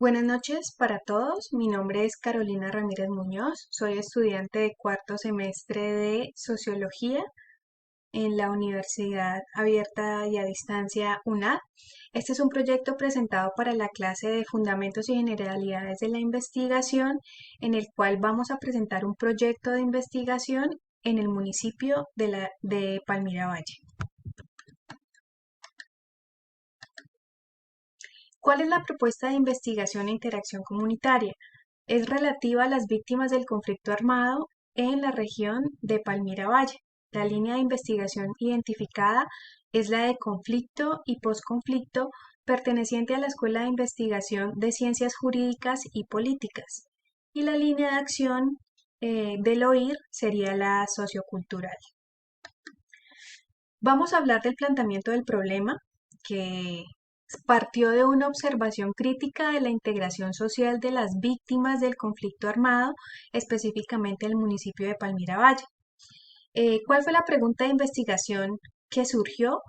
Buenas noches para todos. Mi nombre es Carolina Ramírez Muñoz. Soy estudiante de cuarto semestre de Sociología en la Universidad Abierta y a Distancia UNAD. Este es un proyecto presentado para la clase de Fundamentos y Generalidades de la Investigación, en el cual vamos a presentar un proyecto de investigación en el municipio de Palmira Valle. ¿Cuál es la propuesta de investigación e interacción comunitaria? Es relativa a las víctimas del conflicto armado en la región de Palmira Valle. La línea de investigación identificada es la de conflicto y posconflicto, perteneciente a la Escuela de Investigación de Ciencias Jurídicas y Políticas. Y la línea de acción del OIR sería la sociocultural. Vamos a hablar del planteamiento del problema, que partió de una observación crítica de la integración social de las víctimas del conflicto armado, específicamente en el municipio de Palmira Valle. ¿Cuál fue la pregunta de investigación que surgió?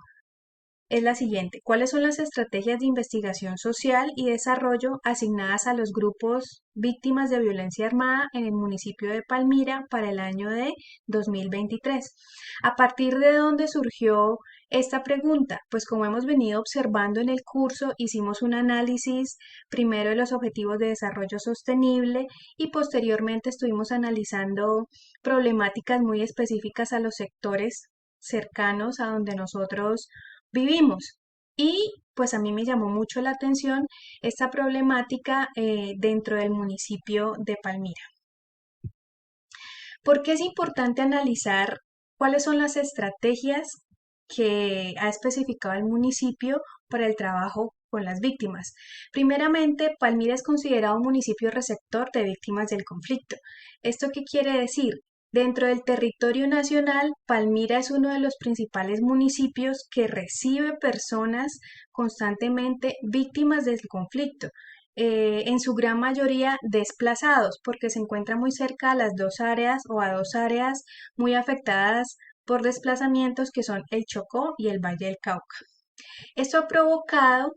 Es la siguiente: ¿cuáles son las estrategias de investigación social y desarrollo asignadas a los grupos víctimas de violencia armada en el municipio de Palmira para el año de 2023? ¿A partir de dónde surgió esta pregunta? Pues como hemos venido observando en el curso, hicimos un análisis primero de los objetivos de desarrollo sostenible y posteriormente estuvimos analizando problemáticas muy específicas a los sectores cercanos a donde nosotros vivimos. Y pues a mí me llamó mucho la atención esta problemática dentro del municipio de Palmira. ¿Por qué es importante analizar cuáles son las estrategias que ha especificado el municipio para el trabajo con las víctimas? Primeramente, Palmira es considerado un municipio receptor de víctimas del conflicto. ¿Esto qué quiere decir? Dentro del territorio nacional, Palmira es uno de los principales municipios que recibe personas constantemente víctimas del conflicto, en su gran mayoría desplazados, porque se encuentra muy cerca a las dos áreas o a dos áreas muy afectadas por desplazamientos, que son el Chocó y el Valle del Cauca. Esto ha provocado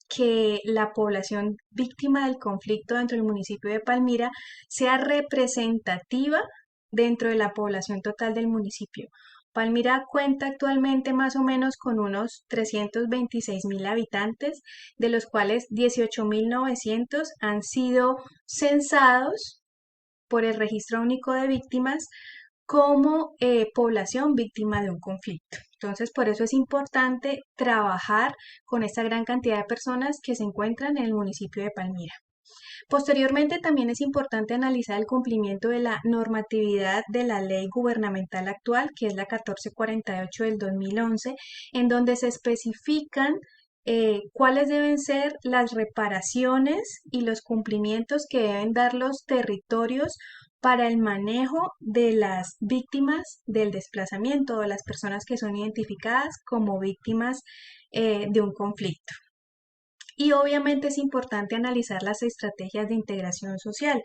que la población víctima del conflicto dentro del municipio de Palmira sea representativa dentro de la población total del municipio. Palmira cuenta actualmente más o menos con unos 326.000 habitantes, de los cuales 18.900 han sido censados por el Registro Único de Víctimas como población víctima de un conflicto. Entonces, por eso es importante trabajar con esta gran cantidad de personas que se encuentran en el municipio de Palmira. Posteriormente, también es importante analizar el cumplimiento de la normatividad de la ley gubernamental actual, que es la 1448 del 2011, en donde se especifican cuáles deben ser las reparaciones y los cumplimientos que deben dar los territorios para el manejo de las víctimas del desplazamiento o de las personas que son identificadas como víctimas de un conflicto. Y obviamente es importante analizar las estrategias de integración social,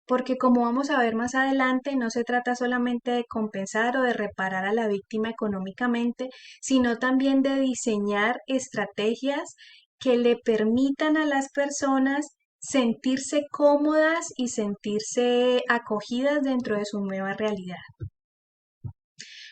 porque como vamos a ver más adelante, no se trata solamente de compensar o de reparar a la víctima económicamente, sino también de diseñar estrategias que le permitan a las personas sentirse cómodas y sentirse acogidas dentro de su nueva realidad.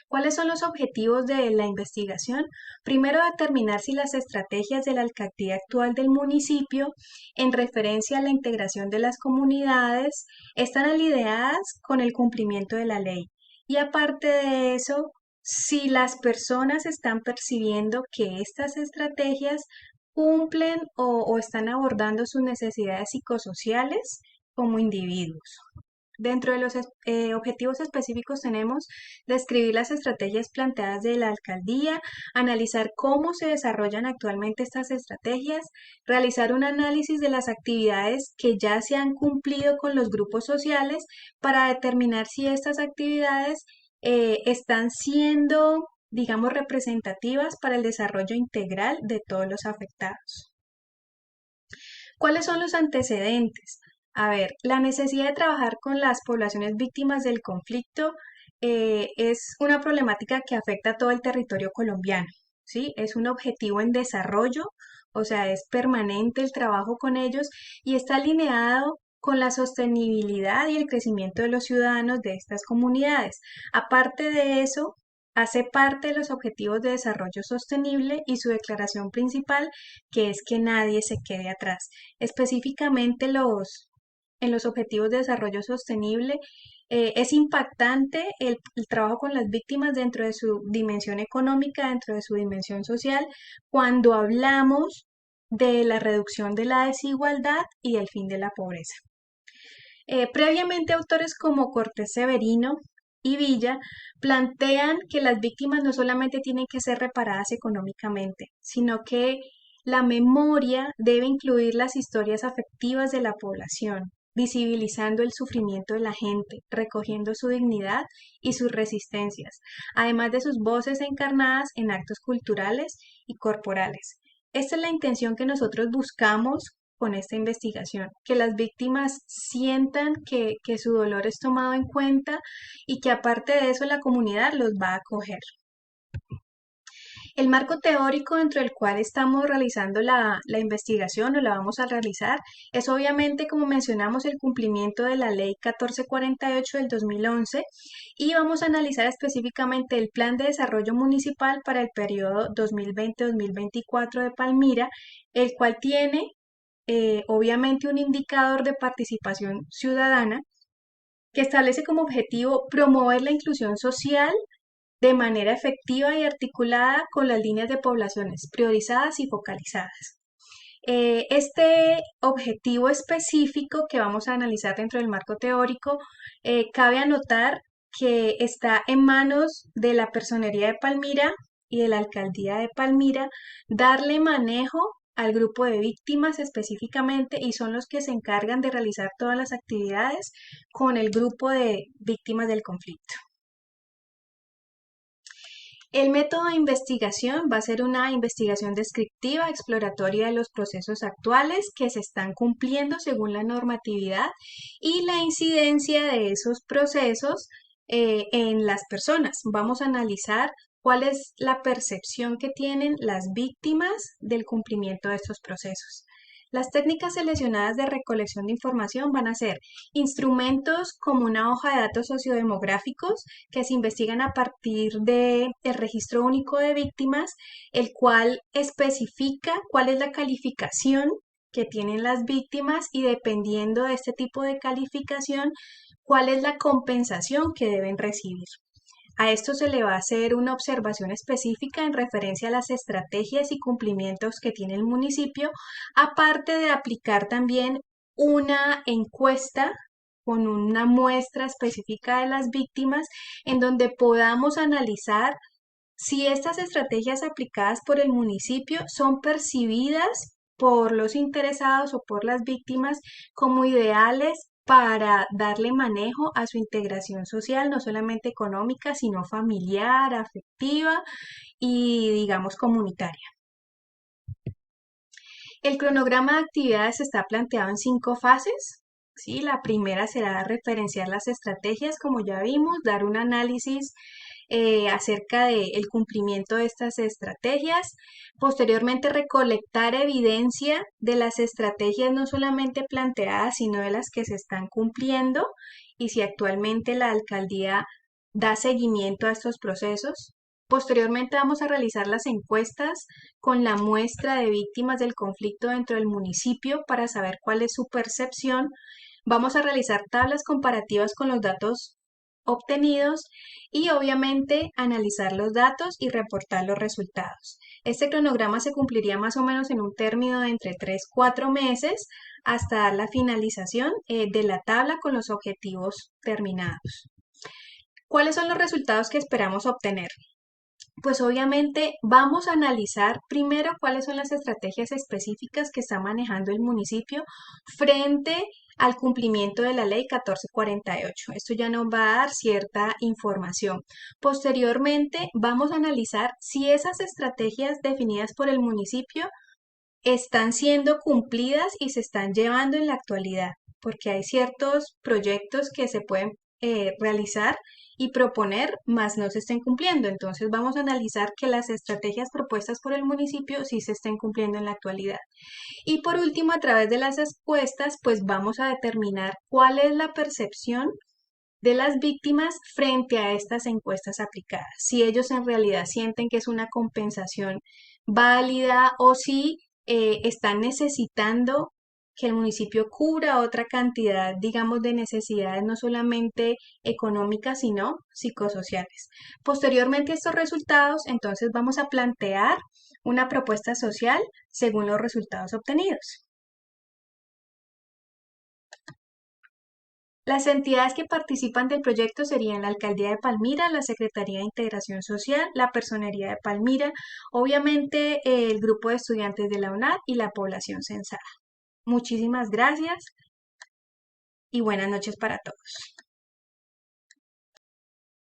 ¿Cuáles son los objetivos de la investigación? Primero, determinar si las estrategias de la alcaldía actual del municipio, en referencia a la integración de las comunidades, están alineadas con el cumplimiento de la ley. Y aparte de eso, si las personas están percibiendo que estas estrategias cumplen o están abordando sus necesidades psicosociales como individuos. Dentro de los objetivos específicos tenemos describir las estrategias planteadas de la alcaldía, analizar cómo se desarrollan actualmente estas estrategias, realizar un análisis de las actividades que ya se han cumplido con los grupos sociales para determinar si estas actividades están siendo, digamos, representativas para el desarrollo integral de todos los afectados. ¿Cuáles son los antecedentes? A ver, la necesidad de trabajar con las poblaciones víctimas del conflicto es una problemática que afecta a todo el territorio colombiano, ¿sí? Es un objetivo en desarrollo o sea, es permanente el trabajo con ellos y está alineado con la sostenibilidad y el crecimiento de los ciudadanos de estas comunidades. Aparte de eso, hace parte de los Objetivos de Desarrollo Sostenible y su declaración principal, que es que nadie se quede atrás. Específicamente en los Objetivos de Desarrollo Sostenible, es impactante el trabajo con las víctimas dentro de su dimensión económica, dentro de su dimensión social, cuando hablamos de la reducción de la desigualdad y el fin de la pobreza. Previamente, autores como Cortés Severino y Villa plantean que las víctimas no solamente tienen que ser reparadas económicamente, sino que la memoria debe incluir las historias afectivas de la población, visibilizando el sufrimiento de la gente, recogiendo su dignidad y sus resistencias, además de sus voces encarnadas en actos culturales y corporales. Esta es la intención que nosotros buscamos con esta investigación, que las víctimas sientan que su dolor es tomado en cuenta y que aparte de eso la comunidad los va a acoger. El marco teórico dentro del cual estamos realizando la investigación o la vamos a realizar es obviamente, como mencionamos, el cumplimiento de la Ley 1448 del 2011 y vamos a analizar específicamente el Plan de Desarrollo Municipal para el periodo 2020-2024 de Palmira, el cual tiene obviamente un indicador de participación ciudadana que establece como objetivo promover la inclusión social de manera efectiva y articulada con las líneas de poblaciones priorizadas y focalizadas. Este objetivo específico que vamos a analizar dentro del marco teórico, cabe anotar que está en manos de la Personería de Palmira y de la Alcaldía de Palmira darle manejo al grupo de víctimas específicamente y son los que se encargan de realizar todas las actividades con el grupo de víctimas del conflicto. El método de investigación va a ser una investigación descriptiva, exploratoria de los procesos actuales que se están cumpliendo según la normatividad y la incidencia de esos procesos en las personas. Vamos a analizar cuál es la percepción que tienen las víctimas del cumplimiento de estos procesos. Las técnicas seleccionadas de recolección de información van a ser instrumentos como una hoja de datos sociodemográficos que se investigan a partir del registro único de víctimas, el cual especifica cuál es la calificación que tienen las víctimas y dependiendo de este tipo de calificación, cuál es la compensación que deben recibir. A esto se le va a hacer una observación específica en referencia a las estrategias y cumplimientos que tiene el municipio, aparte de aplicar también una encuesta con una muestra específica de las víctimas en donde podamos analizar si estas estrategias aplicadas por el municipio son percibidas por los interesados o por las víctimas como ideales para darle manejo a su integración social, no solamente económica, sino familiar, afectiva y, digamos, comunitaria. El cronograma de actividades está planteado en 5 fases. ¿Sí? La primera será referenciar las estrategias, como ya vimos, dar un análisis acerca del cumplimiento de estas estrategias. Posteriormente, recolectar evidencia de las estrategias no solamente planteadas, sino de las que se están cumpliendo y si actualmente la alcaldía da seguimiento a estos procesos. Posteriormente vamos a realizar las encuestas con la muestra de víctimas del conflicto dentro del municipio para saber cuál es su percepción. Vamos a realizar tablas comparativas con los datos obtenidos y obviamente analizar los datos y reportar los resultados. Este cronograma se cumpliría más o menos en un término de entre 3-4 meses hasta dar la finalización de la tabla con los objetivos terminados. ¿Cuáles son los resultados que esperamos obtener? Pues obviamente vamos a analizar primero cuáles son las estrategias específicas que está manejando el municipio frente al cumplimiento de la ley 1448. Esto ya nos va a dar cierta información. Posteriormente vamos a analizar si esas estrategias definidas por el municipio están siendo cumplidas y se están llevando en la actualidad, porque hay ciertos proyectos que se pueden realizar y proponer, más no se estén cumpliendo. Entonces vamos a analizar que las estrategias propuestas por el municipio sí se estén cumpliendo en la actualidad. Y por último, a través de las encuestas, pues vamos a determinar cuál es la percepción de las víctimas frente a estas encuestas aplicadas. Si ellos en realidad sienten que es una compensación válida o si están necesitando que el municipio cubra otra cantidad, digamos, de necesidades no solamente económicas, sino psicosociales. Posteriormente a estos resultados, entonces vamos a plantear una propuesta social según los resultados obtenidos. Las entidades que participan del proyecto serían la Alcaldía de Palmira, la Secretaría de Integración Social, la Personería de Palmira, obviamente el grupo de estudiantes de la UNAD y la población censada. Muchísimas gracias y buenas noches para todos.